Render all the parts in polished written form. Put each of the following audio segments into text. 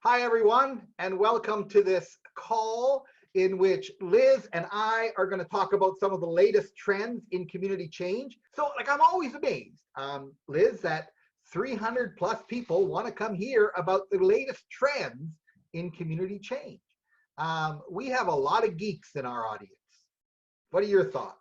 Hi, everyone, and welcome to this call in which Liz and I are going to talk about some of the latest trends in community change. So, I'm always amazed, Liz, that 300 plus people want to come hear about the latest trends in community change. We have a lot of geeks in our audience. What are your thoughts?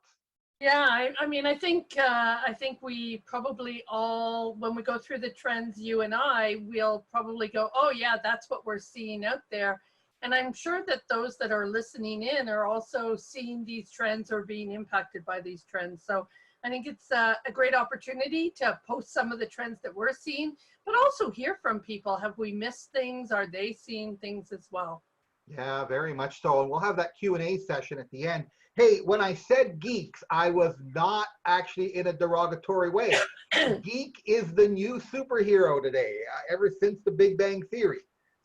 Yeah, I think we probably all, when we go through the trends, you and I, we'll probably go, oh yeah, that's what we're seeing out there. And I'm sure that those that are listening in are also seeing these trends or being impacted by these trends. So I think it's a great opportunity to post some of the trends that we're seeing, but also hear from people. Have we missed things? Are they seeing things as well? Yeah, very much so. And we'll have that Q&A session at the end. Hey, when I said geeks, I was not actually in a derogatory way. Geek is the new superhero today, ever since the Big Bang Theory.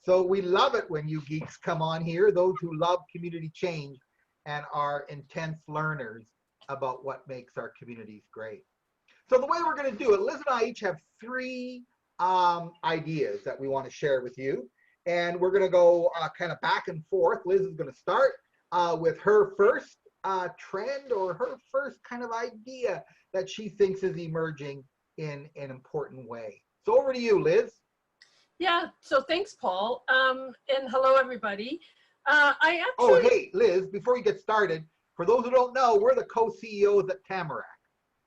So we love it when you geeks come on here, those who love community change and are intense learners about what makes our communities great. So the way we're going to do it, Liz and I each have three ideas that we want to share with you. And we're going to go kind of back and forth. Liz is going to start with her first trend or her first kind of idea that she thinks is emerging in an important way. So over to you, Liz. Yeah, so thanks, Paul. And hello, everybody. Oh, hey, Liz, before we get started, for those who don't know, we're the co-CEOs at Tamarack.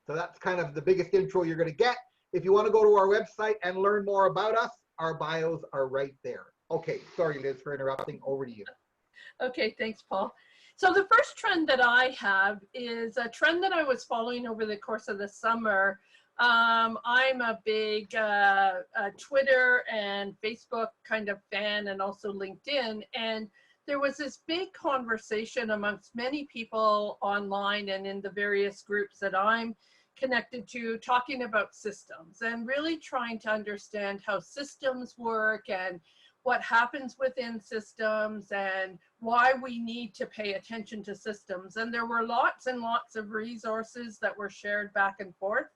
So that's kind of the biggest intro you're going to get. If you want to go to our website and learn more about us, our bios are right there. Okay, sorry, Liz, for interrupting. Over to you. Okay, thanks, Paul. So the first trend that I have is a trend that I was following over the course of the summer. I'm a big Twitter and Facebook kind of fan, and also LinkedIn. And there was this big conversation amongst many people online and in the various groups that I'm connected to, talking about systems and really trying to understand how systems work and what happens within systems and why we need to pay attention to systems. And there were lots and lots of resources that were shared back and forth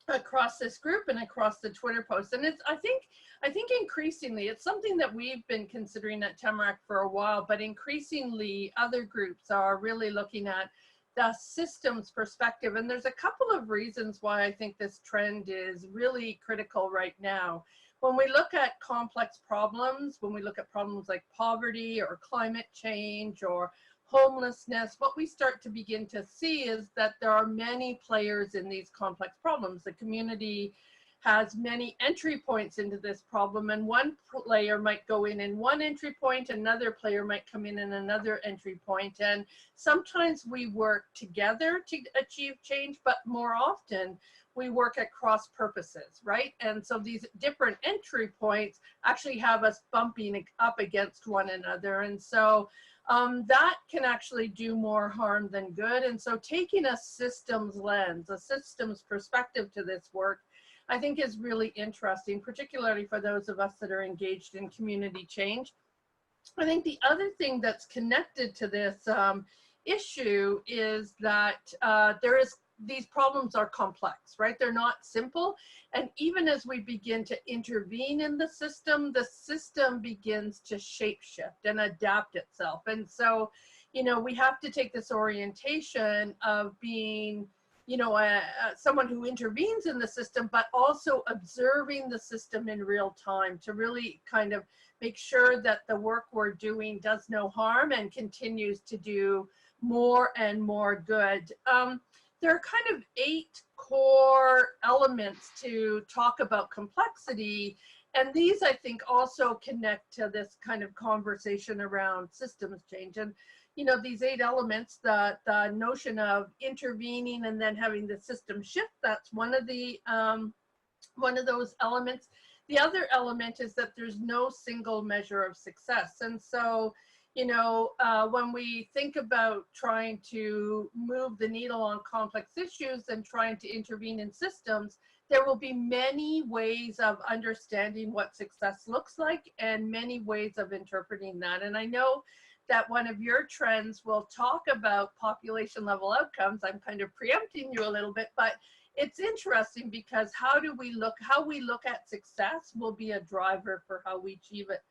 across this group and across the Twitter posts. And I think increasingly, it's something that we've been considering at Tamarack for a while, but increasingly other groups are really looking at the systems perspective. And there's a couple of reasons why I think this trend is really critical right now. When we look at complex problems, when we look at problems like poverty or climate change or homelessness, what we start to begin to see is that there are many players in these complex problems. The community has many entry points into this problem, and one player might go in one entry point, another player might come in another entry point, and sometimes we work together to achieve change, but more often we work at cross purposes, right? And so these different entry points actually have us bumping up against one another. And so that can actually do more harm than good. And so taking a systems lens, a systems perspective to this work, I think is really interesting, particularly for those of us that are engaged in community change. I think the other thing that's connected to this issue is that these problems are complex, right? They're not simple. And even as we begin to intervene in the system begins to shapeshift and adapt itself. And so, we have to take this orientation of being, someone who intervenes in the system, but also observing the system in real time to really kind of make sure that the work we're doing does no harm and continues to do more and more good. There are kind of 8 core elements to talk about complexity. And these, I think, also connect to this kind of conversation around systems change. And, these 8 elements, the notion of intervening and then having the system shift, that's one of those elements. The other element is that there's no single measure of success. And so, when we think about trying to move the needle on complex issues and trying to intervene in systems, there will be many ways of understanding what success looks like and many ways of interpreting that. And I know that one of your trends will talk about population level outcomes. I'm kind of preempting you a little bit, but it's interesting because how we look at success will be a driver for how we achieve it.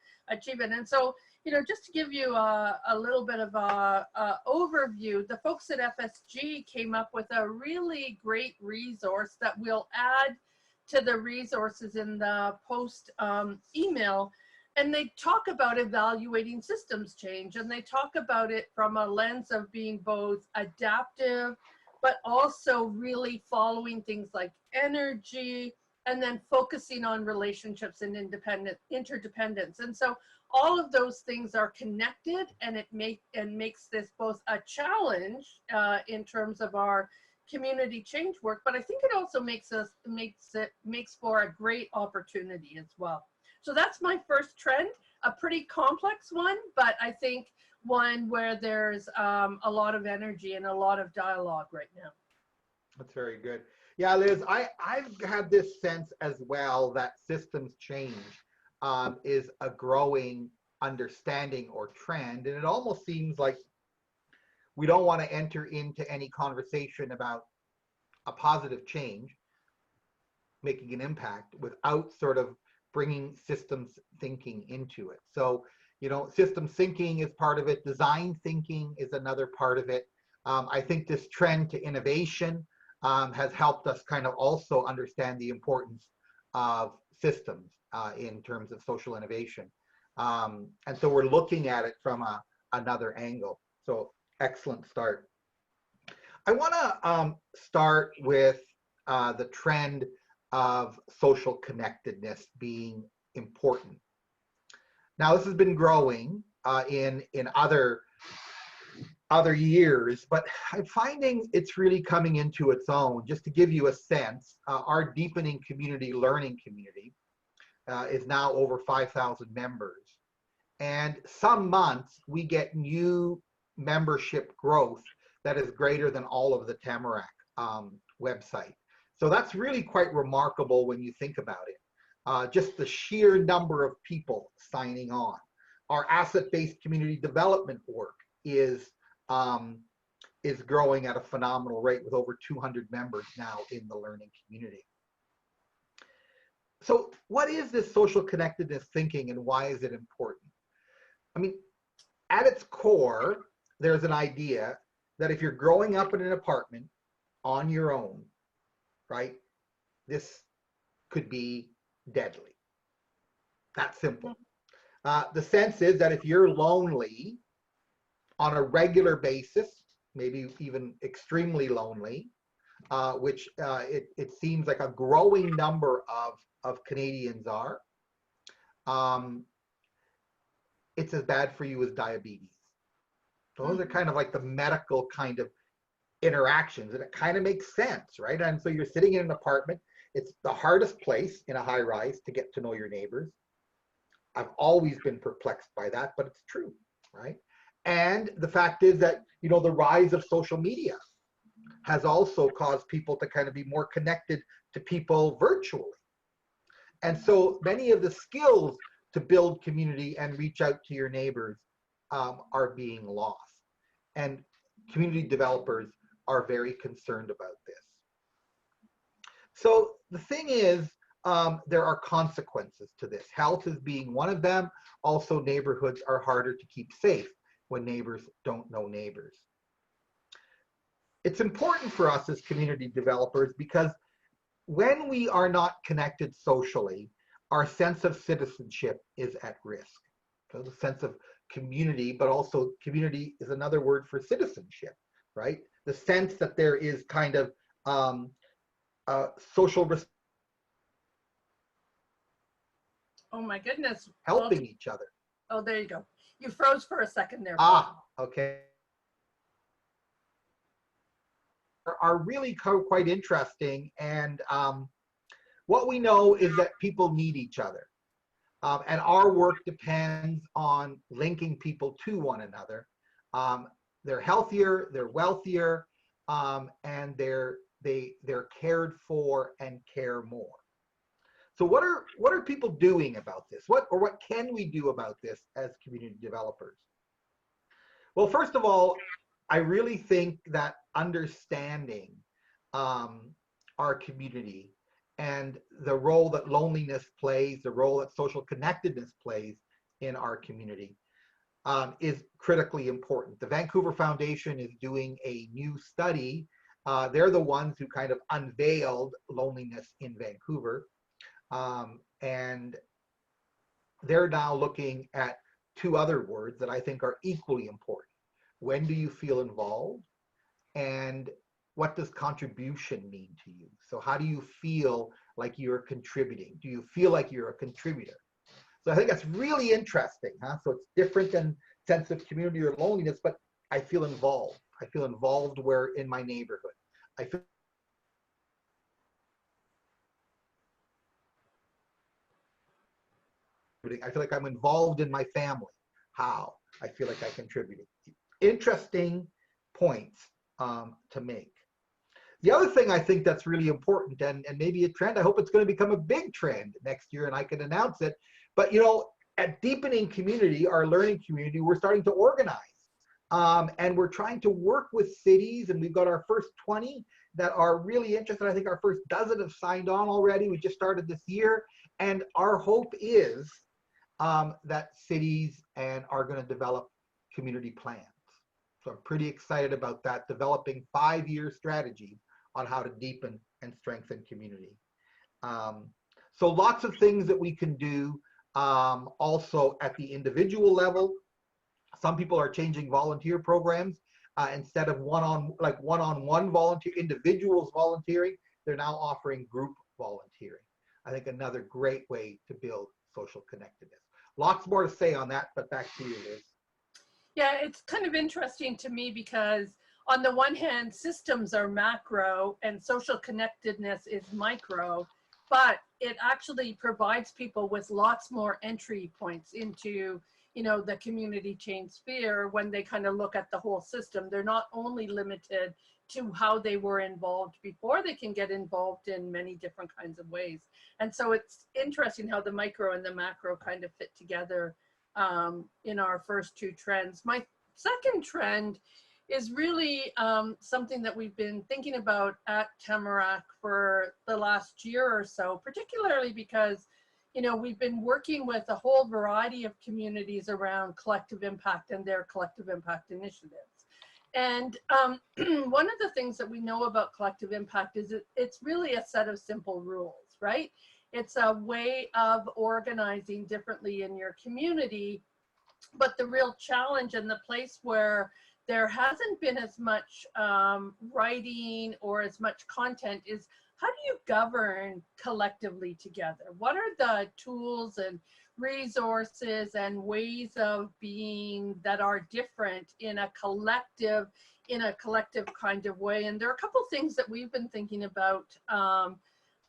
And so, just to give you a little bit of a overview, the folks at FSG came up with a really great resource that we'll add to the resources in the post email. And they talk about evaluating systems change, and they talk about it from a lens of being both adaptive, but also really following things like energy, and then focusing on relationships and interdependence. And so all of those things are connected, and it makes this both a challenge in terms of our community change work, but I think it also makes for a great opportunity as well. So that's my first trend, a pretty complex one, but I think one where there's a lot of energy and a lot of dialogue right now. That's very good. Yeah, Liz, I've had this sense as well that systems change is a growing understanding or trend. And it almost seems like we don't want to enter into any conversation about a positive change, making an impact, without sort of bringing systems thinking into it. So, systems thinking is part of it. Design thinking is another part of it. I think this trend to innovation has helped us kind of also understand the importance of systems in terms of social innovation. And so we're looking at it from another angle. So excellent start. I want to start with the trend of social connectedness being important. Now, this has been growing in other years, but I'm finding it's really coming into its own. Just to give you a sense, our deepening community learning community is now over 5,000 members. And some months we get new membership growth that is greater than all of the Tamarack website. So that's really quite remarkable when you think about it. Just the sheer number of people signing on. Our asset-based community development work is growing at a phenomenal rate with over 200 members now in the learning community. So what is this social connectedness thinking, and why is it important? I mean, at its core, there's an idea that if you're growing up in an apartment on your own, right, this could be deadly. That's simple. The sense is that if you're lonely on a regular basis, maybe even extremely lonely, which it seems like a growing number of Canadians are, it's as bad for you as diabetes. Those are kind of like the medical kind of interactions, and it kind of makes sense, right? And so you're sitting in an apartment. It's the hardest place in a high rise to get to know your neighbors. I've always been perplexed by that, but it's true, right? And the fact is that, the rise of social media has also caused people to kind of be more connected to people virtually. And so many of the skills to build community and reach out to your neighbors are being lost. And community developers are very concerned about this. So the thing is, there are consequences to this. Health is being one of them. Also, neighborhoods are harder to keep safe when neighbors don't know neighbors. It's important for us as community developers because when we are not connected socially, our sense of citizenship is at risk. So the sense of community, but also community is another word for citizenship, right? The sense that there is kind of social Oh my goodness. helping each other. Oh, there you go. You froze for a second there. Okay. Are really quite interesting, and what we know is that people need each other, and our work depends on linking people to one another. They're healthier, they're wealthier, and they're cared for and care more. So what are people doing about this? What can we do about this as community developers? Well, first of all, I really think that understanding our community and the role that loneliness plays, the role that social connectedness plays in our community is critically important. The Vancouver Foundation is doing a new study. They're the ones who kind of unveiled loneliness in Vancouver. And they're now looking at two other words that I think are equally important. When do you feel involved? And what does contribution mean to you? So how do you feel like you're contributing? Do you feel like you're a contributor? So I think that's really interesting, huh? So it's different than sense of community or loneliness, but I feel involved. I feel involved where in my neighborhood. I feel like I'm involved in my family. How? I feel like I contributed. Interesting points to make. The other thing I think that's really important and maybe a trend, I hope it's going to become a big trend next year and I can announce it. But you know, at Deepening Community, our learning community, we're starting to organize. And we're trying to work with cities, and we've got our first 20 that are really interested. I think our first dozen have signed on already. We just started this year. And our hope is that cities are going to develop community plans. So I'm pretty excited about that, developing 5-year strategies on how to deepen and strengthen community. So lots of things that we can do also at the individual level. Some people are changing volunteer programs. Instead of one-on-one volunteer, individuals volunteering, they're now offering group volunteering. I think another great way to build social connectedness. Lots more to say on that, but back to you, Liz. Yeah, it's kind of interesting to me because on the one hand, systems are macro and social connectedness is micro, but it actually provides people with lots more entry points into, you know, the community change sphere when they kind of look at the whole system. They're not only limited to how they were involved before, they can get involved in many different kinds of ways. And so it's interesting how the micro and the macro kind of fit together in our first two trends. My second trend is really something that we've been thinking about at Tamarack for the last year or so, particularly because, you know, we've been working with a whole variety of communities around collective impact and their collective impact initiatives. And one of the things that we know about collective impact is it's really a set of simple rules, right? It's a way of organizing differently in your community. But the real challenge and the place where there hasn't been as much writing or as much content is, how do you govern collectively together? What are the tools and resources and ways of being that are different in a collective kind of way? And there are a couple things that we've been thinking about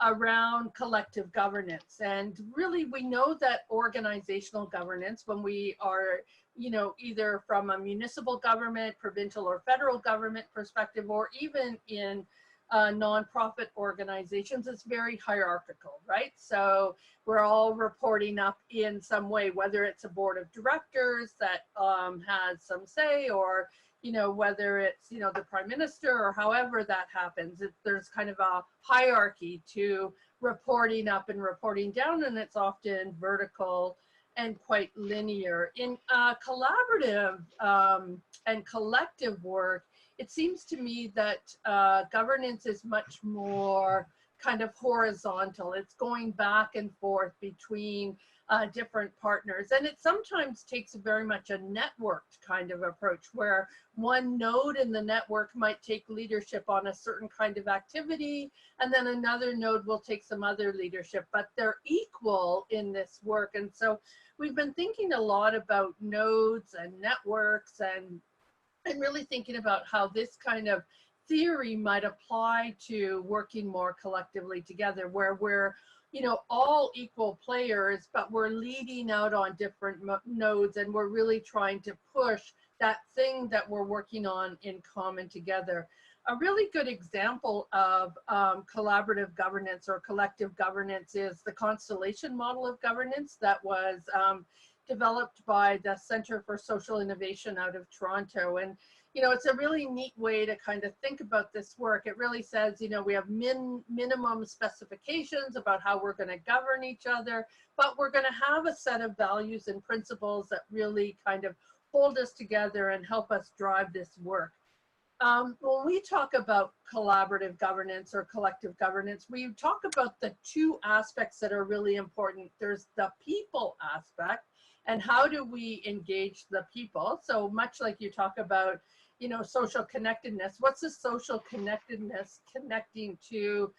around collective governance. And really, we know that organizational governance, when we are, you know, either from a municipal government, provincial or federal government perspective, or even in nonprofit organizations, is very hierarchical, right? So we're all reporting up in some way, whether it's a board of directors that has some say, or, you know, whether it's, you know, the prime minister, or however that happens. There's kind of a hierarchy to reporting up and reporting down, and it's often vertical and quite linear. In collaborative and collective work, it seems to me that governance is much more kind of horizontal. It's going back and forth between different partners. And it sometimes takes very much a networked kind of approach, where one node in the network might take leadership on a certain kind of activity, and then another node will take some other leadership, but they're equal in this work. And so we've been thinking a lot about nodes and networks, and really thinking about how this kind of theory might apply to working more collectively together, where we're, you know, all equal players, but we're leading out on different nodes, and we're really trying to push that thing that we're working on in common together. A really good example of collaborative governance or collective governance is the Constellation model of governance that was developed by the Center for Social Innovation out of Toronto. And, it's a really neat way to kind of think about this work. It really says, we have minimum specifications about how we're going to govern each other, but we're going to have a set of values and principles that really kind of hold us together and help us drive this work. When we talk about collaborative governance or collective governance, we talk about the two aspects that are really important. There's the people aspect, and how do we engage the people? So much like you talk about, social connectedness, what's the social connectedness connecting to,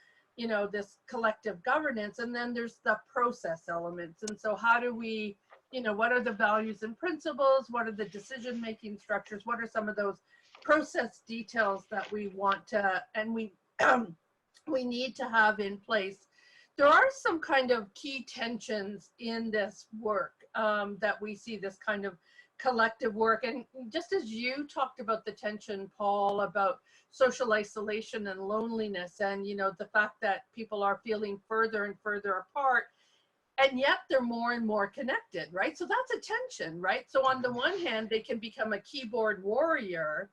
this collective governance? And then there's the process elements. And so how do we, what are the values and principles? What are the decision-making structures? What are some of those process details that we want to, and we we need to have in place? There are some kind of key tensions in this work that we see, this kind of collective work. And just as you talked about the tension, Paul, about social isolation and loneliness, and the fact that people are feeling further and further apart, and yet they're more and more connected, right? So that's a tension, right? So on the one hand, they can become a keyboard warrior,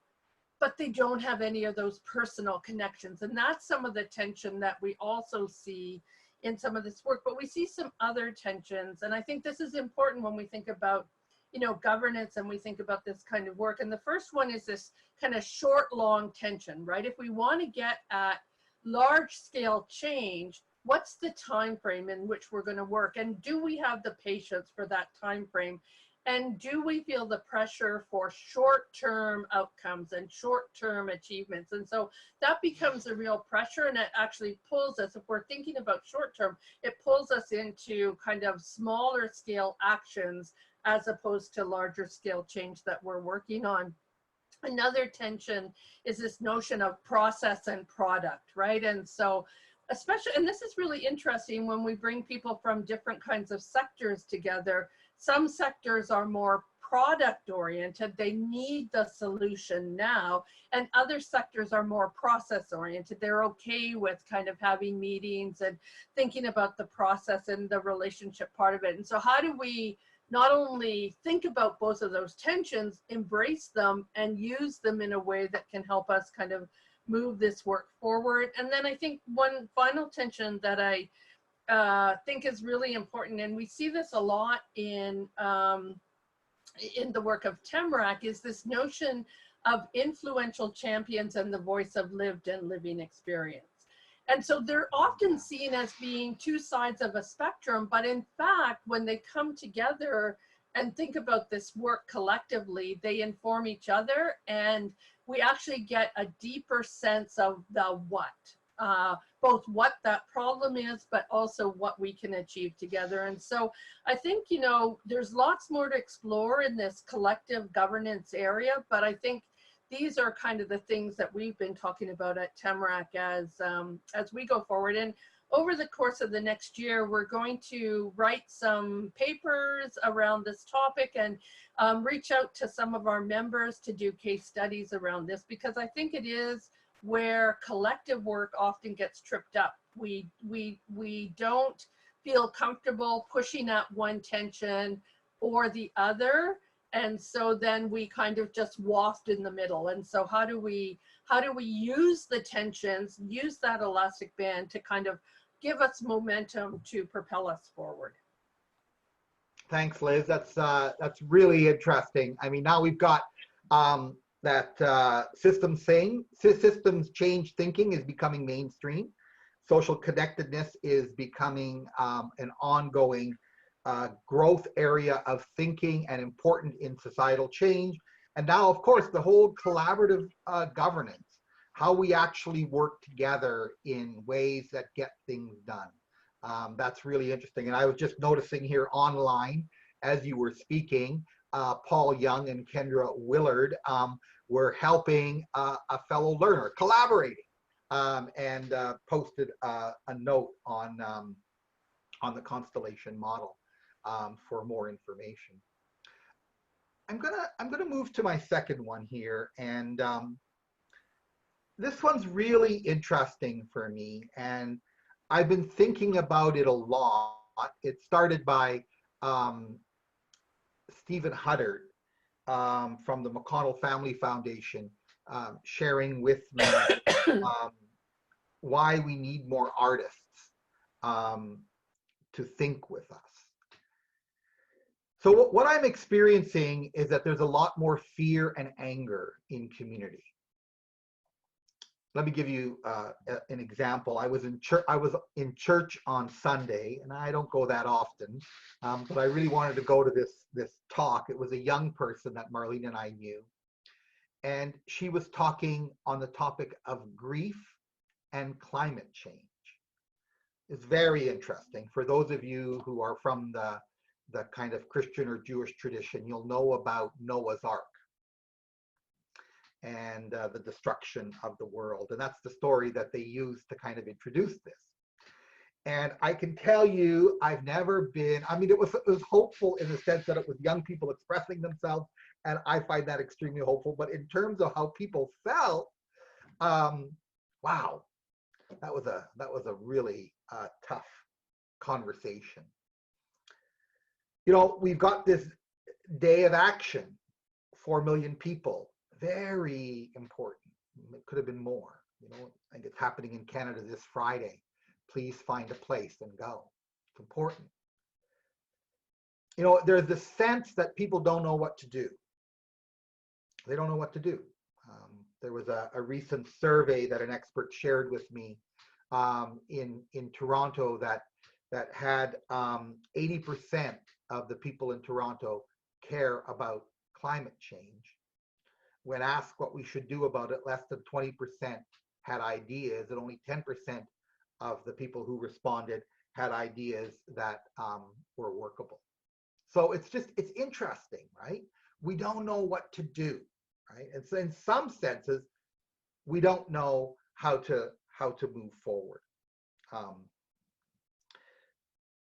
but they don't have any of those personal connections. And that's some of the tension that we also see in some of this work. But we see some other tensions. And I think this is important when we think about, governance, and we think about this kind of work. And the first one is this kind of short, long tension, right? If we want to get at large scale change, what's the time frame in which we're going to work? And do we have the patience for that time frame? And do we feel the pressure for short-term outcomes and short-term achievements? And so that becomes a real pressure, and it actually pulls us, if we're thinking about short-term, it pulls us into kind of smaller scale actions as opposed to larger scale change that we're working on. Another tension is this notion of process and product, right? And so especially, and this is really interesting when we bring people from different kinds of sectors together. Some sectors are more product oriented, they need the solution now, and other sectors are more process oriented. They're okay with kind of having meetings and thinking about the process and the relationship part of it. And so how do we not only think about both of those tensions, embrace them and use them in a way that can help us kind of move this work forward? And then I think one final tension that I think is really important, and we see this a lot in the work of TEMRAC, is this notion of influential champions and the voice of lived and living experience. And so they're often seen as being two sides of a spectrum, but in fact, when they come together and think about this work collectively, they inform each other, and we actually get a deeper sense of the what, both what that problem is, but also what we can achieve together. And so I think, there's lots more to explore in this collective governance area, but I think these are kind of the things that we've been talking about at TEMRAC as we go forward. And over the course of the next year, we're going to write some papers around this topic and reach out to some of our members to do case studies around this, because I think it is where collective work often gets tripped up. We don't feel comfortable pushing at one tension or the other, and so then we kind of just waft in the middle. And so how do we use the tensions, use that elastic band to kind of give us momentum to propel us forward? Thanks, Liz. That's really interesting. I mean, now we've got that systems change thinking is becoming mainstream. Social connectedness is becoming an ongoing growth area of thinking and important in societal change. And now, of course, the whole collaborative governance, how we actually work together in ways that get things done. That's really interesting. And I was just noticing here online, as you were speaking, Paul Young and Kendra Willard were helping a fellow learner, collaborating, and posted a note on the Constellation model for more information. I'm gonna move to my second one here, and this one's really interesting for me, and I've been thinking about it a lot. It started by Stephen Huddard, from the McConnell Family Foundation, sharing with me um, why we need more artists um, to think with us. So what I'm experiencing is that there's a lot more fear and anger in community. Let me give you an example. I was in church on Sunday, and I don't go that often, but I really wanted to go to this talk. It was a young person that Marlene and I knew, and she was talking on the topic of grief and climate change. It's very interesting. For those of you who are from the kind of Christian or Jewish tradition, you'll know about Noah's Ark and the destruction of the world. And that's the story that they used to kind of introduce this. And I can tell you, I've never been, I mean, it was hopeful in the sense that it was young people expressing themselves, and I find that extremely hopeful. But in terms of how people felt, wow, that was a really tough conversation. You know, we've got this day of action, 4 million people, very important. It could have been more. You know, I think it's happening in Canada this Friday. Please find a place and go. It's important. You know, there's the sense that people don't know what to do. They don't know what to do. There was a recent survey that an expert shared with me in Toronto that had 80% of the people in Toronto care about climate change. When asked what we should do about it, less than 20% had ideas, and only 10% of the people who responded had ideas that were workable. So it's interesting, right? We don't know what to do, right? And so in some senses, we don't know how to move forward.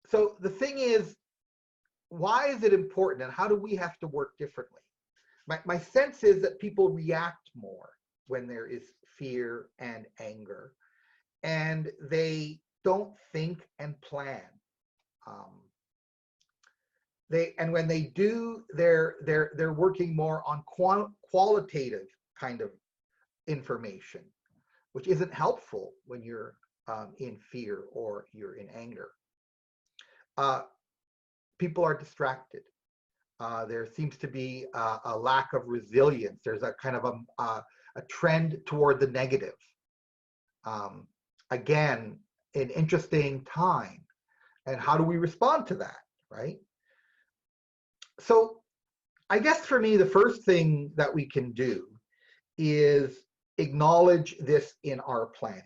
So the thing is, why is it important, and how do we have to work differently? My sense is that people react more when there is fear and anger, and they don't think and plan. And when they do, they're working more on qualitative kind of information, which isn't helpful when you're in fear or you're in anger. People are distracted. There seems to be a lack of resilience. There's a kind of a trend toward the negative. Again, an interesting time. And how do we respond to that, right? So I guess for me, the first thing that we can do is acknowledge this in our planning.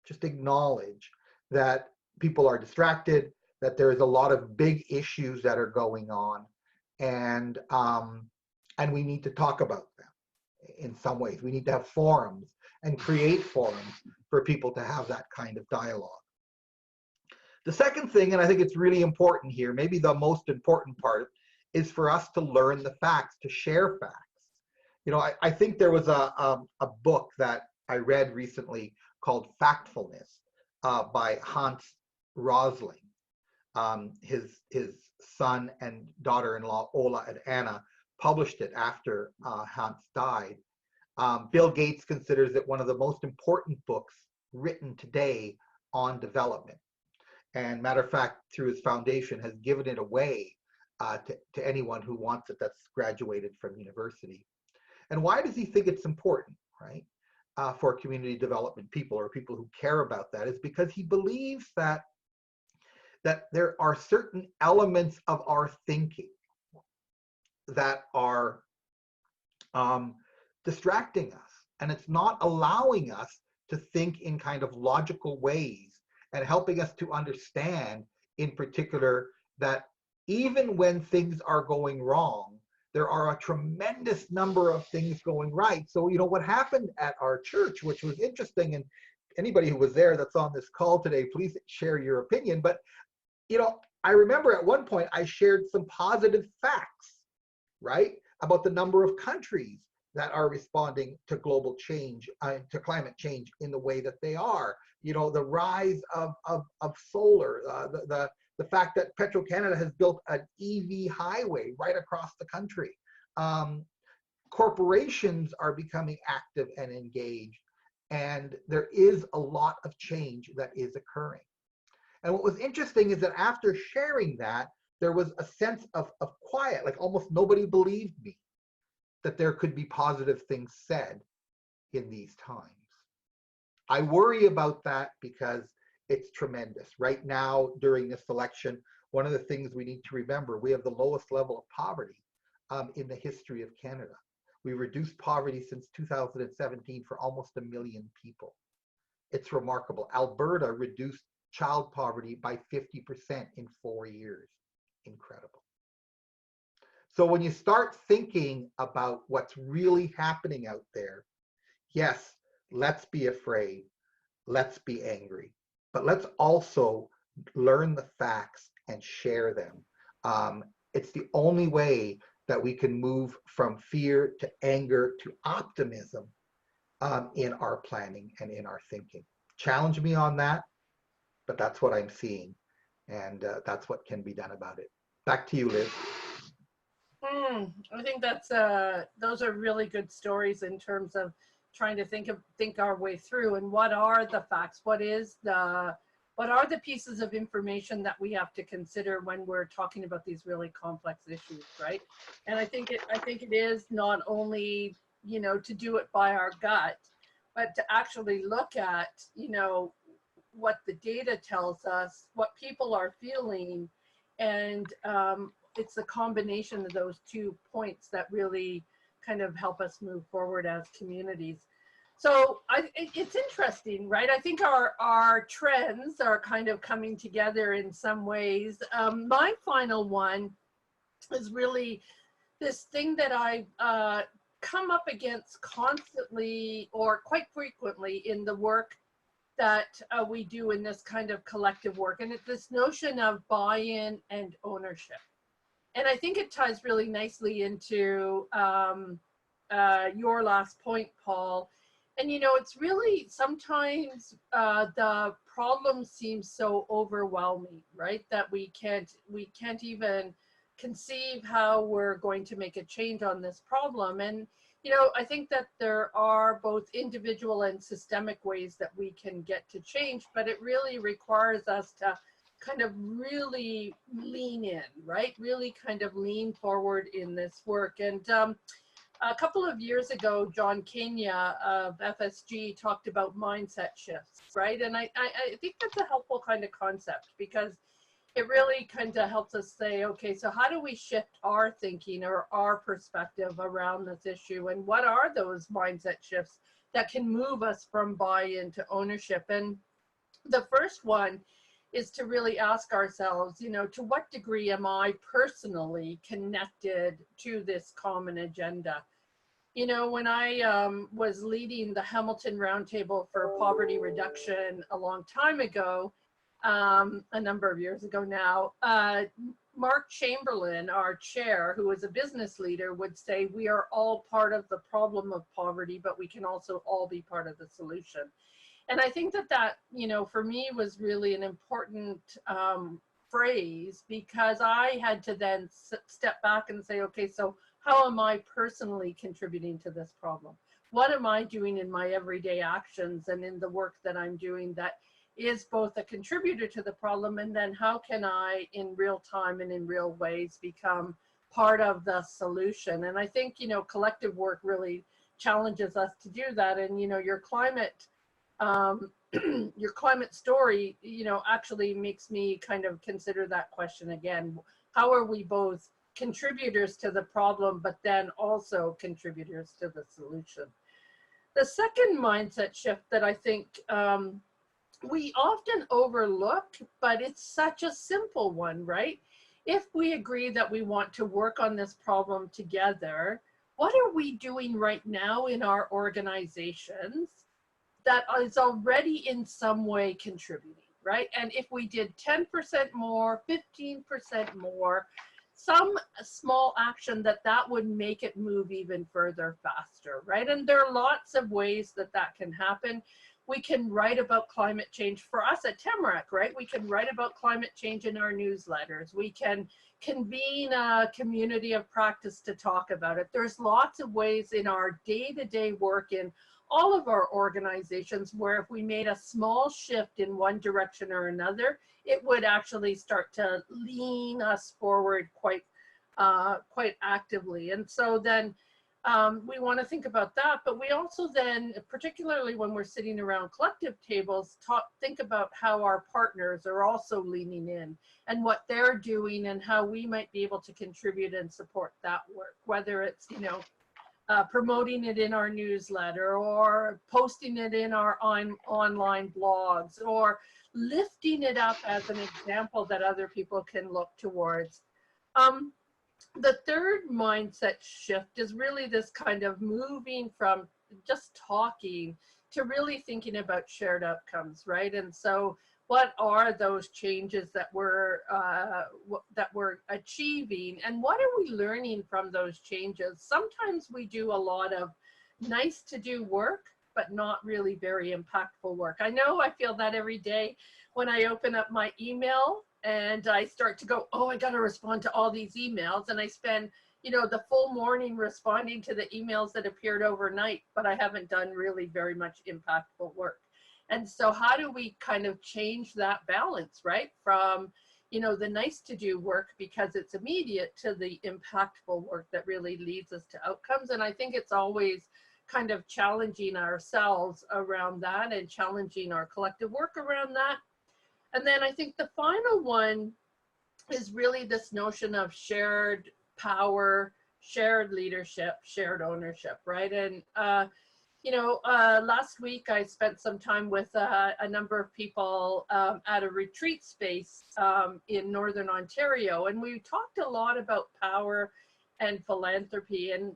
Just acknowledge that people are distracted, that there is a lot of big issues that are going on, and we need to talk about them in some ways. We need to have forums and create forums for people to have that kind of dialogue. The second thing, and I think it's really important here, maybe the most important part, is for us to learn the facts, to share facts. You know, I think there was a book that I read recently called Factfulness by Hans Rosling. His son and daughter-in-law, Ola and Anna, published it after Hans died. Bill Gates considers it one of the most important books written today on development. And matter of fact, through his foundation, has given it away to anyone who wants it that's graduated from university. And why does he think it's important, right? For community development people, or people who care about that, is because he believes that there are certain elements of our thinking that are distracting us, and it's not allowing us to think in kind of logical ways, and helping us to understand in particular that even when things are going wrong, there are a tremendous number of things going right. So, you know, what happened at our church, which was interesting, and anybody who was there that's on this call today, please share your opinion. But, you know, I remember at one point I shared some positive facts, right, about the number of countries that are responding to global change, to climate change in the way that they are. You know, the rise of solar, the fact that Petro-Canada has built an EV highway right across the country. corporations are becoming active and engaged, and there is a lot of change that is occurring. And what was interesting is that after sharing that, there was a sense of quiet, like almost nobody believed me that there could be positive things said in these times. I worry about that because it's tremendous. Right now, during this election, one of the things we need to remember, we have the lowest level of poverty in the history of Canada. We reduced poverty since 2017 for almost 1 million people. It's remarkable. Alberta reduced child poverty by 50% in 4 years. Incredible. So when you start thinking about what's really happening out there, yes, let's be afraid, let's be angry, but let's also learn the facts and share them. It's the only way that we can move from fear to anger to optimism in our planning and in our thinking. Challenge me on that, but that's what I'm seeing, and that's what can be done about it. Back to you, Liz. I think that's those are really good stories in terms of trying to think our way through, and what are the facts, what are the pieces of information that we have to consider when we're talking about these really complex issues, right? And I think it is not only, you know, to do it by our gut, but to actually look at, you know, what the data tells us, what people are feeling, and it's the combination of those 2 points that really kind of help us move forward as communities. So it's interesting, right? I think our trends are kind of coming together in some ways. My final one is really this thing that I come up against constantly or quite frequently in the work that we do in this kind of collective work. And it's this notion of buy-in and ownership. And I think it ties really nicely into your last point, Paul. And, you know, it's really sometimes the problem seems so overwhelming, right? That we can't even conceive how we're going to make a change on this problem. And, you know, I think that there are both individual and systemic ways that we can get to change, but it really requires us to kind of really lean in, right? Really kind of lean forward in this work. And a couple of years ago, John Kenya of FSG talked about mindset shifts, right? And I think that's a helpful kind of concept, because it really kind of helps us say, okay, so how do we shift our thinking or our perspective around this issue? And what are those mindset shifts that can move us from buy-in to ownership? And the first one is to really ask ourselves, you know, to what degree am I personally connected to this common agenda? You know, when I was leading the Hamilton Roundtable for Poverty Reduction a long time ago, a number of years ago now, Mark Chamberlain, our chair, who was a business leader, would say, we are all part of the problem of poverty, but we can also all be part of the solution. And I think that, you know, for me was really an important phrase, because I had to then step back and say, okay, so how am I personally contributing to this problem? What am I doing in my everyday actions and in the work that I'm doing that is both a contributor to the problem, and then how can I in real time and in real ways become part of the solution? And I think, you know, collective work really challenges us to do that. And, you know, your climate story, you know, actually makes me kind of consider that question again. How are we both contributors to the problem, but then also contributors to the solution? The second mindset shift that I think we often overlook, but it's such a simple one, right? If we agree that we want to work on this problem together, what are we doing right now in our organizations that is already in some way contributing, right? And if we did 10% more, 15% more, some small action that would make it move even further faster, right? And there are lots of ways that can happen. We can write about climate change for us at Tamarack, right? We can write about climate change in our newsletters. We can convene a community of practice to talk about it. There's lots of ways in our day-to-day work in all of our organizations where if we made a small shift in one direction or another, it would actually start to lean us forward quite actively. And so then we want to think about that, but we also then, particularly when we're sitting around collective tables, think about how our partners are also leaning in and what they're doing and how we might be able to contribute and support that work, whether it's, promoting it in our newsletter or posting it in our online blogs or lifting it up as an example that other people can look towards. The third mindset shift is really this kind of moving from just talking to really thinking about shared outcomes, right? And so what are those changes that we're achieving, and what are we learning from those changes? Sometimes we do a lot of nice to do work, but not really very impactful work. I know I feel that every day when I open up my email and I start to go, oh, I got to respond to all these emails. And I spend, the full morning responding to the emails that appeared overnight, but I haven't done really very much impactful work. And so how do we kind of change that balance, right? From, the nice to do work because it's immediate to the impactful work that really leads us to outcomes. And I think it's always kind of challenging ourselves around that and challenging our collective work around that. And then I think the final one is really this notion of shared power, shared leadership, shared ownership, right? And, last week I spent some time with a number of people at a retreat space in Northern Ontario, and we talked a lot about power and philanthropy. And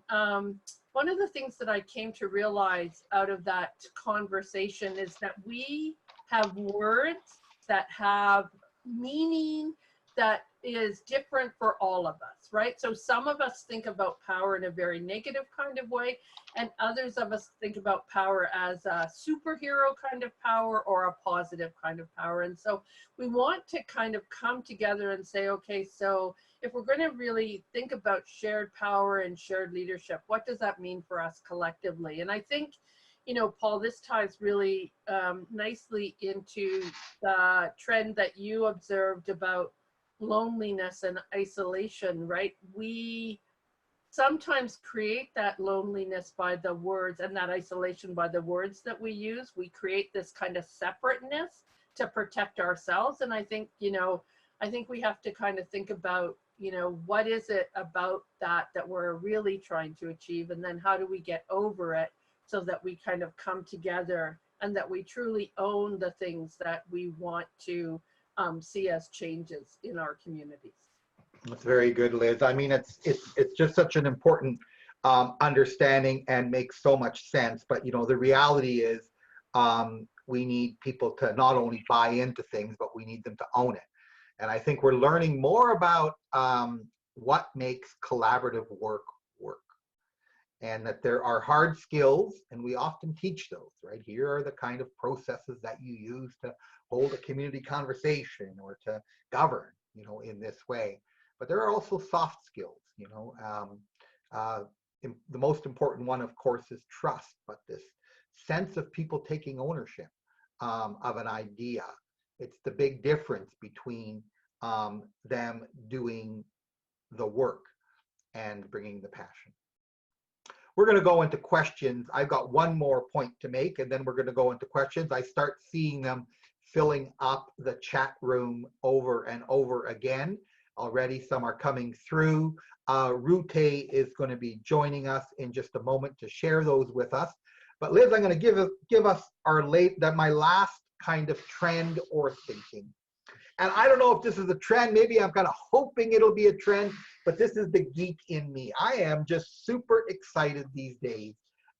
one of the things that I came to realize out of that conversation is that we have words that have meaning that is different for all of us, right? So some of us think about power in a very negative kind of way, and others of us think about power as a superhero kind of power or a positive kind of power. And so we want to kind of come together and say, okay, so if we're going to really think about shared power and shared leadership, what does that mean for us collectively? And I think, Paul, this ties really nicely into the trend that you observed about loneliness and isolation, right? We sometimes create that loneliness by the words and that isolation by the words that we use. We create this kind of separateness to protect ourselves. And I think, we have to kind of think about, what is it about that we're really trying to achieve? And then how do we get over it so that we kind of come together and that we truly own the things that we want to see as changes in our communities. That's very good, Liz. I mean, it's just such an important understanding and makes so much sense. But the reality is we need people to not only buy into things, but we need them to own it. And I think we're learning more about what makes collaborative work work. And that there are hard skills, and we often teach those, right? Here are the kind of processes that you use to hold a community conversation or to govern, in this way. But there are also soft skills, the most important one, of course, is trust, but this sense of people taking ownership of an idea. It's the big difference between them doing the work and bringing the passion. We're going to go into questions. I've got one more point to make, and then we're going to go into questions. I start seeing them filling up the chat room over and over again. Already some are coming through. Rute is going to be joining us in just a moment to share those with us. But Liz, I'm going to give us my last kind of trend or thinking. And I don't know if this is a trend. Maybe I'm kind of hoping it'll be a trend, but this is the geek in me. I am just super excited these days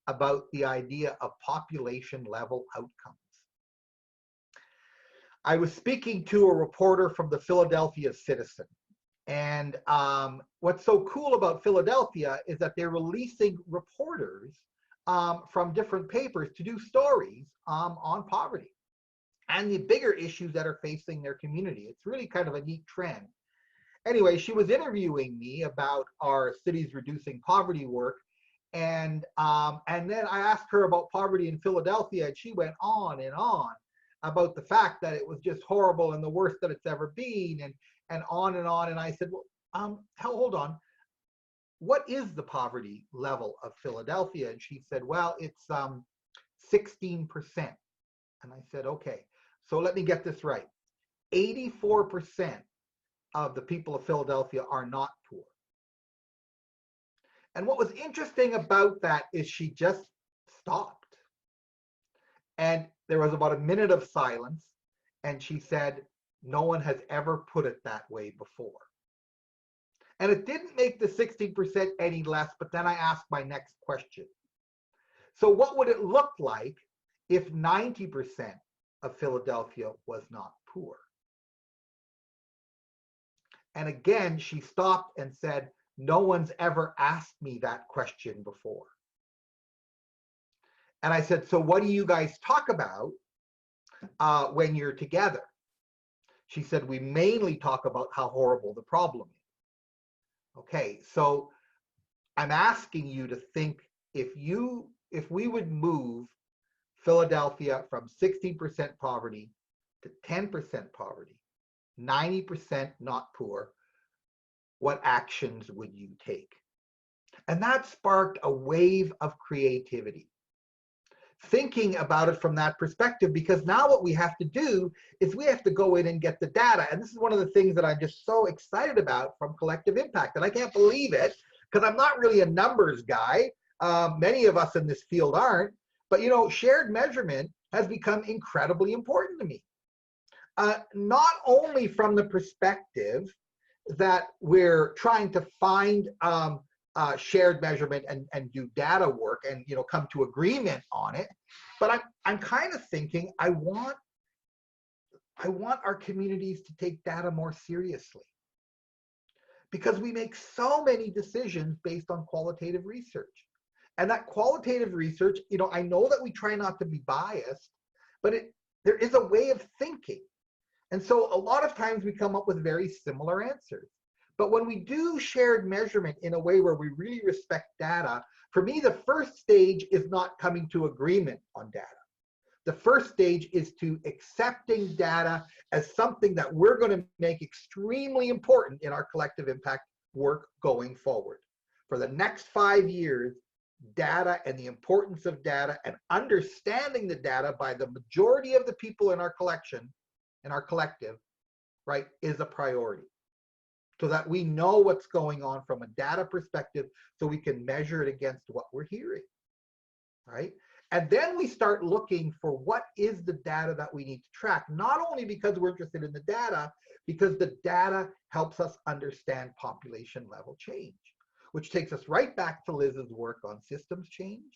about the idea of population level outcomes. I was speaking to a reporter from the Philadelphia Citizen. And what's so cool about Philadelphia is that they're releasing reporters from different papers to do stories on poverty and the bigger issues that are facing their community. It's really kind of a neat trend. Anyway, she was interviewing me about our city's reducing poverty work. And then I asked her about poverty in Philadelphia, and she went on and on about the fact that it was just horrible and the worst that it's ever been, and on and on. And I said, well, hold on. What is the poverty level of Philadelphia? And she said, well, it's 16%. And I said, okay, so let me get this right. 84% of the people of Philadelphia are not poor. And what was interesting about that is she just stopped. And there was about a minute of silence. And she said, no one has ever put it that way before. And it didn't make the 60% any less, but then I asked my next question. So what would it look like if 90% of Philadelphia was not poor? And again, she stopped and said, no one's ever asked me that question before. And I said, so what do you guys talk about when you're together? She said, we mainly talk about how horrible the problem is. Okay, so I'm asking you to think, if we would move Philadelphia from 16% poverty to 10% poverty, 90% not poor, what actions would you take? And that sparked a wave of creativity. Thinking about it from that perspective, because now what we have to do is we have to go in and get the data. And this is one of the things that I'm just so excited about from Collective Impact. And I can't believe it, because I'm not really a numbers guy. Many of us in this field aren't. But, you know, shared measurement has become incredibly important to me. Not only from the perspective that we're trying to find shared measurement and do data work and, you know, come to agreement on it, but I'm kind of thinking I want our communities to take data more seriously, because we make so many decisions based on qualitative research. And that qualitative research, you know, I know that we try not to be biased, but there is a way of thinking. And so a lot of times we come up with very similar answers. But when we do shared measurement in a way where we really respect data, for me, the first stage is not coming to agreement on data. The first stage is to accepting data as something that we're going to make extremely important in our collective impact work going forward. For the next 5 years, data and the importance of data and understanding the data by the majority of the people in our collection, in our collective, right, is a priority. So that we know what's going on from a data perspective, so we can measure it against what we're hearing, right? And then we start looking for what is the data that we need to track, not only because we're interested in the data, because the data helps us understand population level change, which takes us right back to Liz's work on systems change,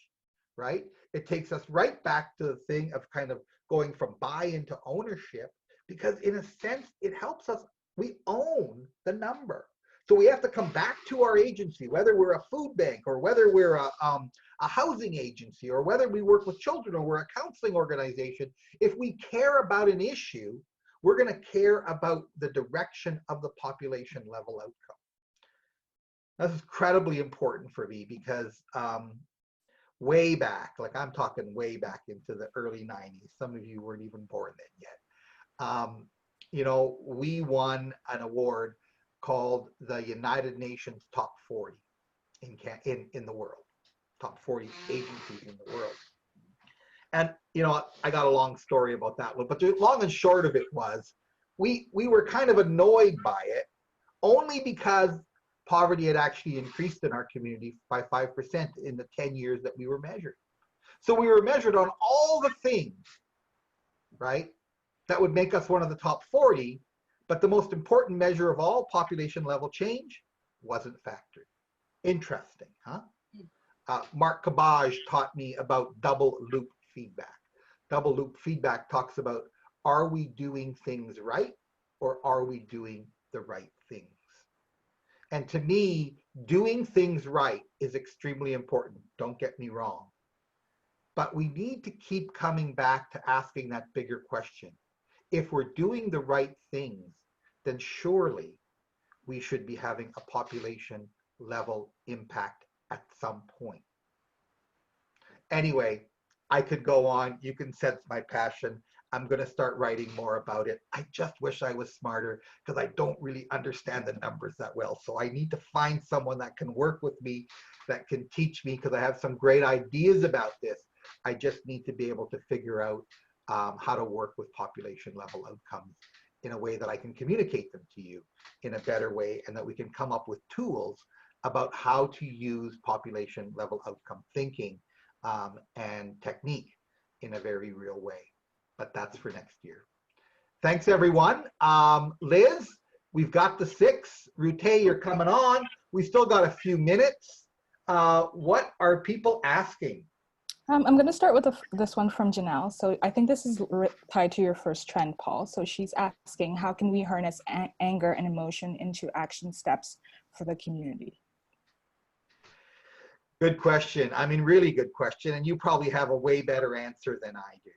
right? It takes us right back to the thing of kind of going from buy-in to ownership, because in a sense, it helps us. We own the number. So we have to come back to our agency, whether we're a food bank or whether we're a housing agency or whether we work with children or we're a counseling organization. If we care about an issue, we're going to care about the direction of the population level outcome. That's incredibly important for me, because way back, like I'm talking way back into the early 90s, some of you weren't even born then yet. You know, we won an award called the United Nations Top 40 in the world, top 40 agencies in the world. And, you know, I got a long story about that one, but the long and short of it was, we were kind of annoyed by it, only because poverty had actually increased in our community by 5% in the 10 years that we were measured. So we were measured on all the things, right, that would make us one of the top 40, but the most important measure of all, population level change, wasn't factored. Interesting, huh? Mark Cabage taught me about double loop feedback. Double loop feedback talks about, are we doing things right, or are we doing the right things? And to me, doing things right is extremely important. Don't get me wrong. But we need to keep coming back to asking that bigger question. If we're doing the right things, then surely we should be having a population level impact at some point. Anyway, I could go on. You can sense my passion. I'm going to start writing more about it. I just wish I was smarter because I don't really understand the numbers that well. So I need to find someone that can work with me, that can teach me, because I have some great ideas about this. I just need to be able to figure out how to work with population level outcomes in a way that I can communicate them to you in a better way, and that we can come up with tools about how to use population level outcome thinking and technique in a very real way. But that's for next year. Thanks, everyone. Liz, we've got the 6. Rute, you're coming on. We still got a few minutes. What are people asking? I'm going to start with this one from Janelle. So I think this is tied to your first trend, Paul. So she's asking, how can we harness anger and emotion into action steps for the community? Good question. I mean, really good question. And you probably have a way better answer than I do.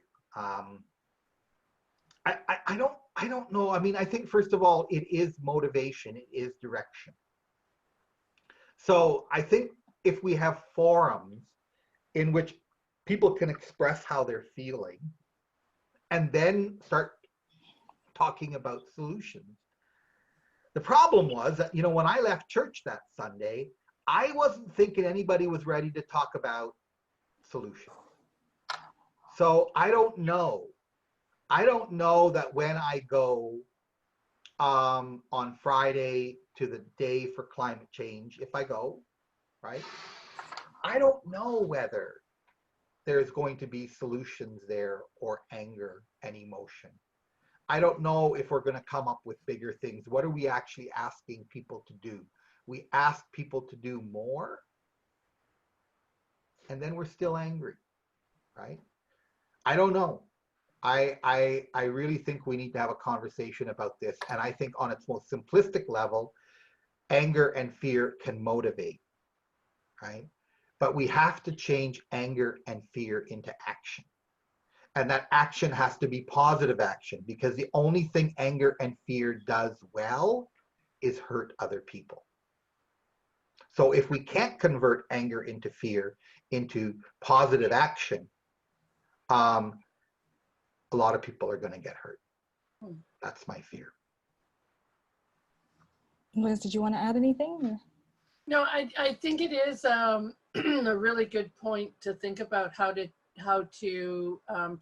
I don't know. I mean, I think first of all, it is motivation. It is direction. So I think if we have forums in which people can express how they're feeling and then start talking about solutions. The problem was that, when I left church that Sunday, I wasn't thinking anybody was ready to talk about solutions. So I don't know. I don't know that when I go on Friday to the Day for Climate Change, if I go, right, I don't know whether there's going to be solutions there or anger and emotion. I don't know if we're going to come up with bigger things. What are we actually asking people to do? We ask people to do more, and then we're still angry, right? I don't know. I really think we need to have a conversation about this. And I think on its most simplistic level, anger and fear can motivate, right? But we have to change anger and fear into action. And that action has to be positive action, because the only thing anger and fear does well is hurt other people. So if we can't convert anger into fear into positive action, a lot of people are going to get hurt. That's my fear. Liz, did you want to add anything? No, I think it is a really good point to think about how to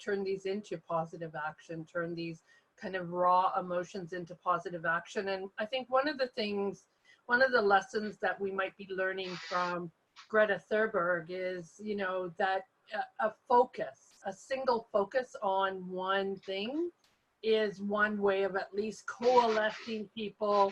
turn these into positive action, turn these kind of raw emotions into positive action. And I think one of the lessons that we might be learning from Greta Thunberg is, that a single focus on one thing is one way of at least coalescing people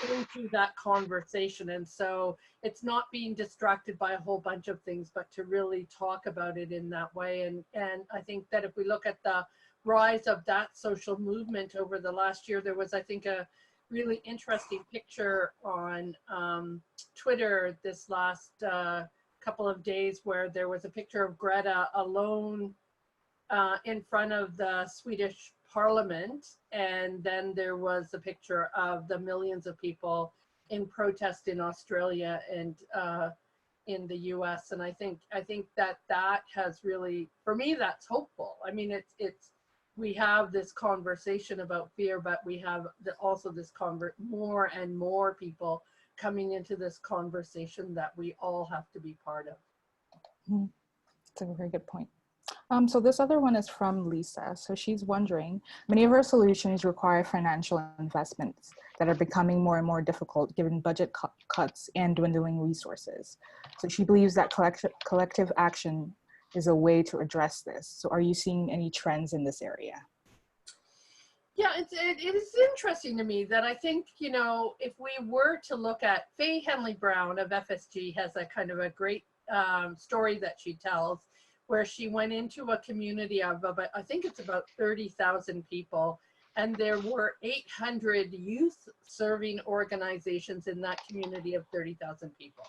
into that conversation. And so it's not being distracted by a whole bunch of things, but to really talk about it in that way. And I think that if we look at the rise of that social movement over the last year, there was, I think, a really interesting picture on Twitter this last couple of days, where there was a picture of Greta alone in front of the Swedish Parliament, and then there was a picture of the millions of people in protest in Australia and in the US. And I think that has really, for me, that's hopeful. I mean, it's we have this conversation about fear, but we have also this more and more people coming into this conversation that we all have to be part of. That's a very good point. So this other one is from Lisa. So she's wondering, many of our solutions require financial investments that are becoming more and more difficult given budget cuts and dwindling resources. So she believes that collective action is a way to address this. So are you seeing any trends in this area? Yeah, it is interesting to me that I think, if we were to look at Faye Henley Brown of FSG has a kind of a great story that she tells, where she went into a community of about, I think it's about 30,000 people, and there were 800 youth serving organizations in that community of 30,000 people.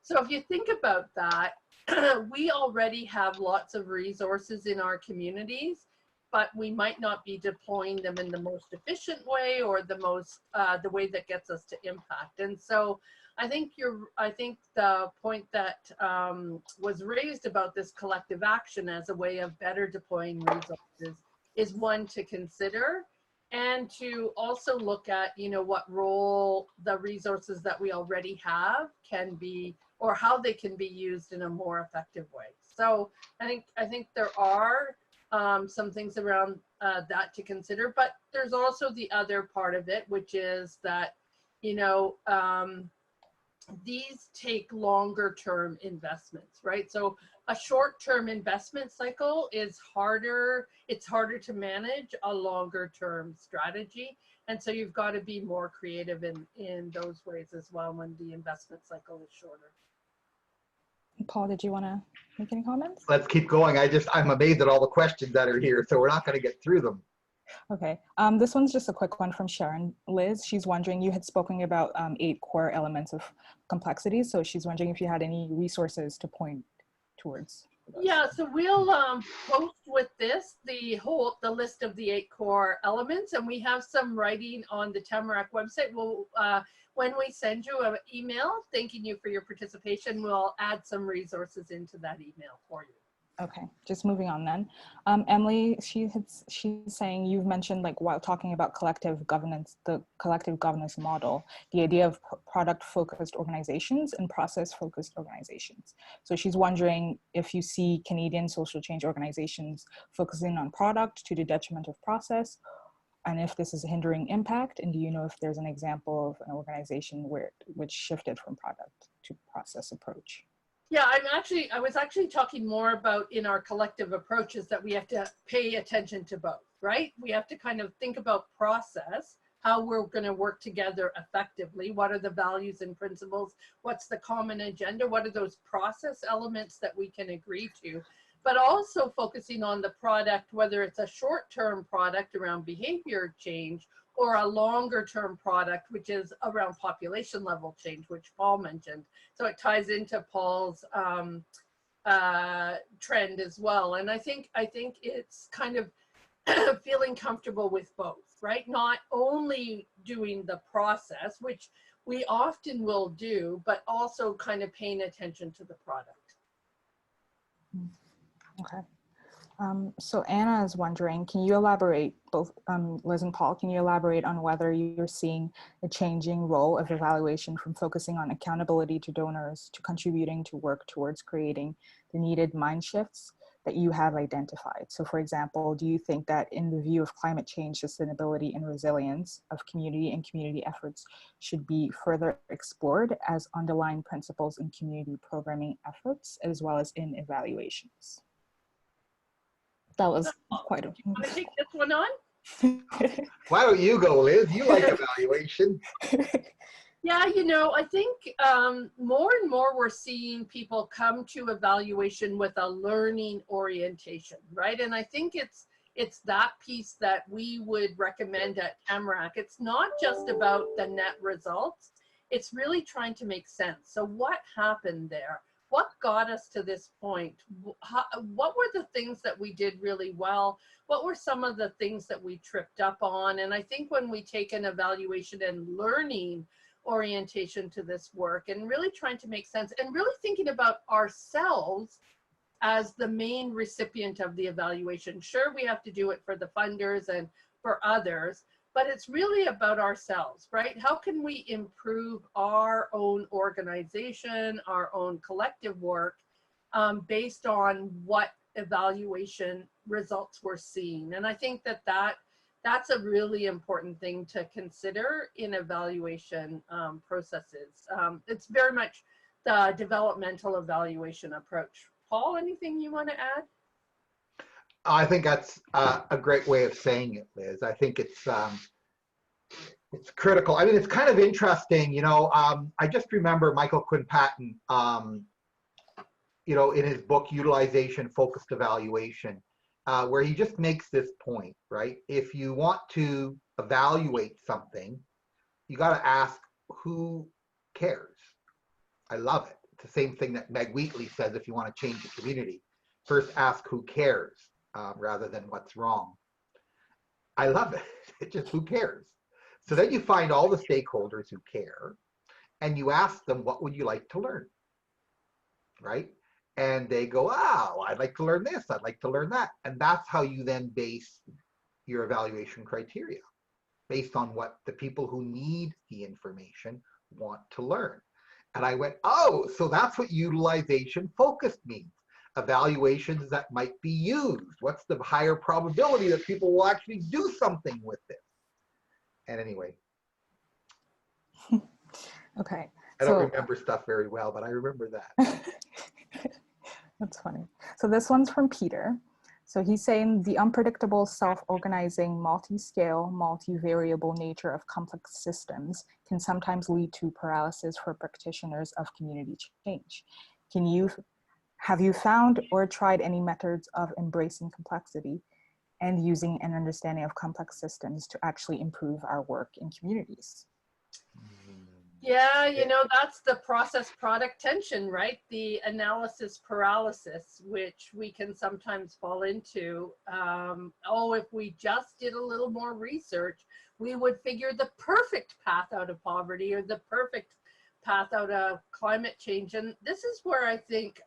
So if you think about that, we already have lots of resources in our communities, but we might not be deploying them in the most efficient way or the most, the way that gets us to impact. And so I think the point that was raised about this collective action as a way of better deploying resources is one to consider, and to also look at, you know, what role the resources that we already have can be, or how they can be used in a more effective way. So I think there are some things around that to consider, but there's also the other part of it, which is that, you know, these take longer term investments, right? So a short term investment cycle is harder, it's harder to manage a longer term strategy. And so you've got to be more creative in those ways as well when the investment cycle is shorter. Paul, did you want to make any comments? Let's keep going. I'm amazed at all the questions that are here, so we're not going to get through them. Okay, this one's just a quick one from Sharon. Liz, she's wondering, you had spoken about 8 core elements of complexity, so she's wondering if you had any resources to point towards. Yeah, so we'll post with this the list of the 8 core elements, and we have some writing on the Tamarack website. We'll when we send you an email thanking you for your participation, we'll add some resources into that email for you. Okay, just moving on then. Emily, she's saying, you've mentioned, like, while talking about collective governance, the collective governance model, the idea of product-focused organizations and process-focused organizations. So she's wondering if you see Canadian social change organizations focusing on product to the detriment of process, and if this is hindering impact, and do you know if there's an example of an organization which shifted from product to process approach? Yeah, I was actually talking more about in our collective approaches that we have to pay attention to both, right? We have to kind of think about process, how we're going to work together effectively. What are the values and principles? What's the common agenda? What are those process elements that we can agree to? But also focusing on the product, whether it's a short-term product around behavior change or a longer-term product, which is around population level change, which Paul mentioned. So it ties into Paul's trend as well. And I think it's kind of feeling comfortable with both, right? Not only doing the process, which we often will do, but also kind of paying attention to the product. Okay. So Anna is wondering, can you elaborate, both Liz and Paul, can you elaborate on whether you're seeing a changing role of evaluation from focusing on accountability to donors to contributing to work towards creating the needed mind shifts that you have identified? So for example, do you think that in the view of climate change, sustainability and resilience of community and community efforts should be further explored as underlying principles in community programming efforts, as well as in evaluations? That was quite a... Want to take this one on? Why don't you go, Liz? You like evaluation. Yeah, you know, I think more and more we're seeing people come to evaluation with a learning orientation, right? And I think it's that piece that we would recommend at Tamarack. It's not just about the net results. It's really trying to make sense. So what happened there? What got us to this point? What were the things that we did really well? What were some of the things that we tripped up on? And I think when we take an evaluation and learning orientation to this work and really trying to make sense and really thinking about ourselves as the main recipient of the evaluation. Sure, we have to do it for the funders and for others, but it's really about ourselves, right? How can we improve our own organization, our own collective work based on what evaluation results we're seeing? And I think that's a really important thing to consider in evaluation processes. It's very much the developmental evaluation approach. Paul, anything you want to add? I think that's a great way of saying it, Liz. I think it's critical. I mean, it's kind of interesting, you know. I just remember Michael Quinn Patton, you know, in his book Utilization Focused Evaluation, where he just makes this point, right? If you want to evaluate something, you got to ask who cares. I love it. it's the same thing that Meg Wheatley says, if you want to change the community, first ask who cares rather than what's wrong. I love it. It's just who cares. So then you find all the stakeholders who care and you ask them, what would you like to learn? Right? And they go, oh, I'd like to learn this, I'd like to learn that. And that's how you then base your evaluation criteria, based on what the people who need the information want to learn. And I went, oh, so that's what utilization focused means. Evaluations that might be used. What's the higher probability that people will actually do something with this? And anyway. Okay. I don't remember stuff very well, but I remember that. That's funny. So this one's from Peter. So he's saying the unpredictable, self-organizing, multi-scale, multi-variable nature of complex systems can sometimes lead to paralysis for practitioners of community change. Have you found or tried any methods of embracing complexity and using an understanding of complex systems to actually improve our work in communities? Yeah, you know, that's the process product tension, right? The analysis paralysis, which we can sometimes fall into. Oh, if we just did a little more research, we would figure the perfect path out of poverty or the perfect path out of climate change. And this is where I think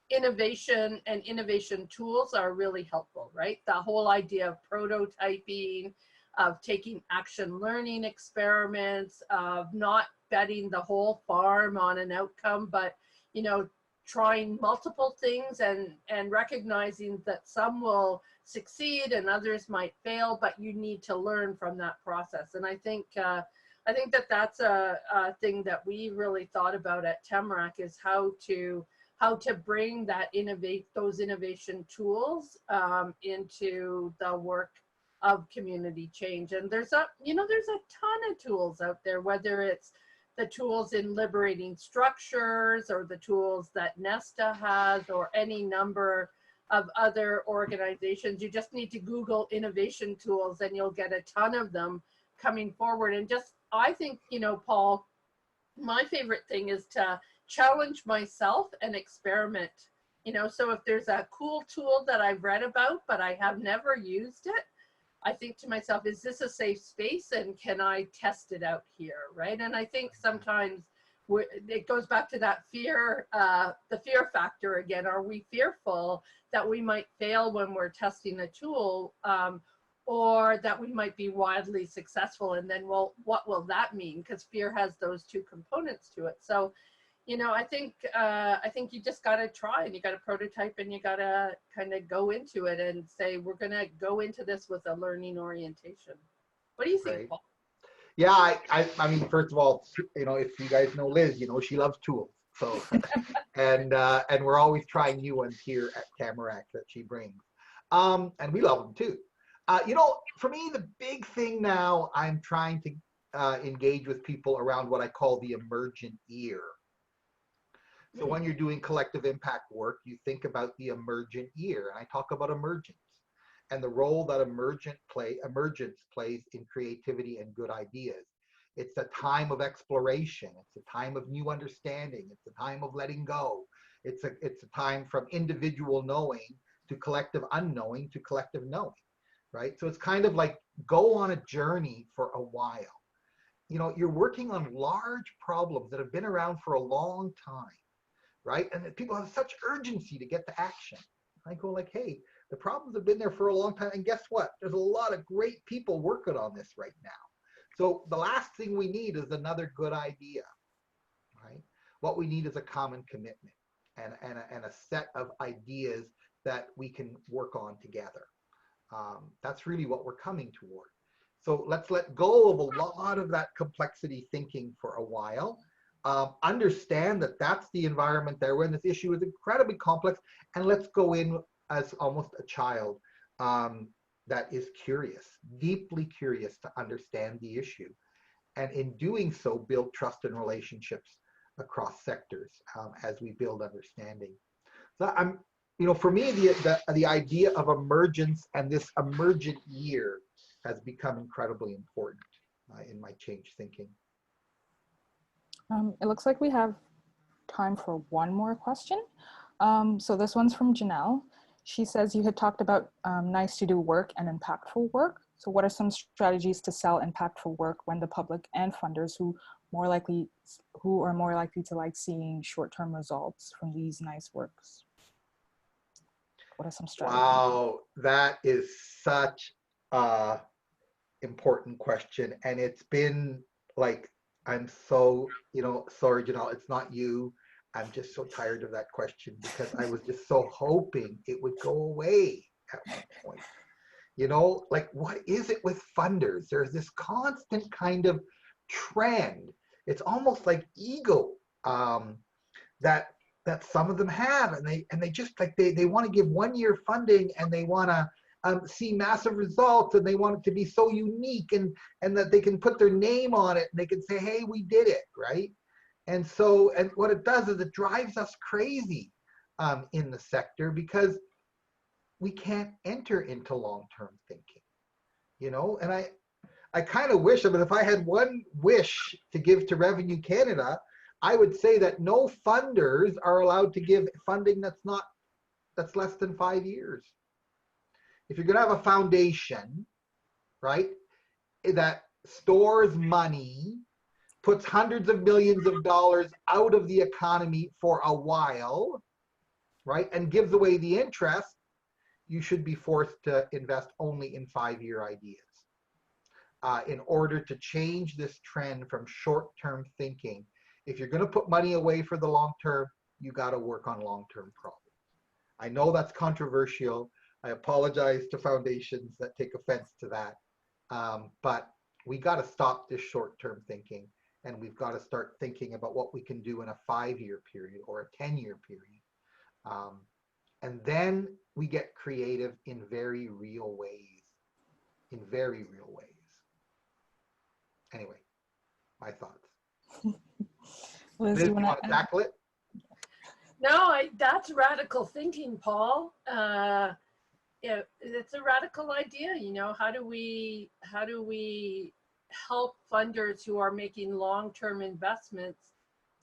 innovation and innovation tools are really helpful, right? The whole idea of prototyping, of taking action learning experiments, of not betting the whole farm on an outcome, but, you know, trying multiple things and recognizing that some will succeed and others might fail, but you need to learn from that process. And I think that that's a thing that we really thought about at Tamarack, is how to bring those innovation tools into the work of community change. And there's a ton of tools out there, whether it's the tools in liberating structures or the tools that Nesta has or any number of other organizations. You just need to Google innovation tools and you'll get a ton of them coming forward. And just, I think, you know, Paul, my favorite thing is to challenge myself and experiment. You know, so if there's a cool tool that I've read about, but I have never used it, I think to myself, is this a safe space and can I test it out here, right? And I think sometimes it goes back to that fear, the fear factor again. Are we fearful that we might fail when we're testing a tool, or that we might be wildly successful? And then, well, what will that mean? Because fear has those two components to it. So, you know, I think you just got to try, and you got to prototype, and you got to kind of go into it and say, we're going to go into this with a learning orientation. What do you think, Paul? Yeah, I mean, first of all, you know, if you guys know Liz, you know, she loves tools. So, and we're always trying new ones here at Tamarack that she brings. And we love them too. You know, for me, the big thing now, I'm trying to engage with people around what I call the emergent ear. So when you're doing collective impact work, you think about the emergent year. And I talk about emergence and the role that emergence plays in creativity and good ideas. It's a time of exploration. It's a time of new understanding. It's a time of letting go. It's a time from individual knowing to collective unknowing to collective knowing, right? So it's kind of like go on a journey for a while. You know, you're working on large problems that have been around for a long time, right? And people have such urgency to get to action. I go like, hey, the problems have been there for a long time. And guess what? There's a lot of great people working on this right now. So the last thing we need is another good idea, right? What we need is a common commitment and a set of ideas that we can work on together. That's really what we're coming toward. So let's let go of a lot of that complexity thinking for a while. Understand that that's the environment they're in. This issue is incredibly complex, and let's go in as almost a child that is curious, deeply curious to understand the issue. And in doing so, build trust and relationships across sectors as we build understanding. So you know, for me, the idea of emergence and this emergent year has become incredibly important in my change thinking. It looks like we have time for one more question. So this one's from Janelle. She says, you had talked about nice to do work and impactful work. So what are some strategies to sell impactful work when the public and funders who are more likely to like seeing short-term results from these nice works? What are some strategies? Wow, that is such a important question. And it's been like, I'm so, sorry, Janelle, it's not you. I'm just so tired of that question because I was just so hoping it would go away at one point. Like, what is it with funders? There's this constant kind of trend. It's almost like ego that some of them have, and they just like they want to give 1 year funding, and they want to see massive results, and they want it to be so unique, and that they can put their name on it, and they can say, hey, we did it, right? And what it does is it drives us crazy in the sector, because we can't enter into long-term thinking, and I kind of wish, if I had one wish to give to Revenue Canada, I would say that no funders are allowed to give funding that's less than 5 years. If you're going to have a foundation, right, that stores money, puts hundreds of millions of dollars out of the economy for a while, right, and gives away the interest, you should be forced to invest only in 5-year ideas. In order to change this trend from short-term thinking, if you're going to put money away for the long term, you got to work on long-term problems. I know that's controversial. I apologize to foundations that take offense to that. But we got to stop this short-term thinking, and we've got to start thinking about what we can do in a 5-year period or a 10-year period. And then we get creative in very real ways, Anyway, my thoughts. Liz, Liz, do you want to tackle it? No, that's radical thinking, Paul. It's a radical idea. How do we help funders who are making long-term investments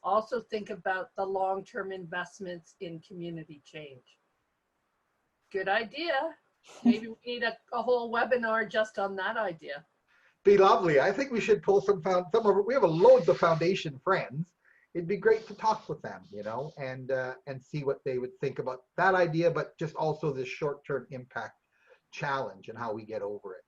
also think about the long-term investments in community change? Good idea. Maybe we need a whole webinar just on that idea. Be lovely. I think we should pull we have loads of foundation friends. It'd be great to talk with them, and see what they would think about that idea, but just also this short-term impact challenge and how we get over it.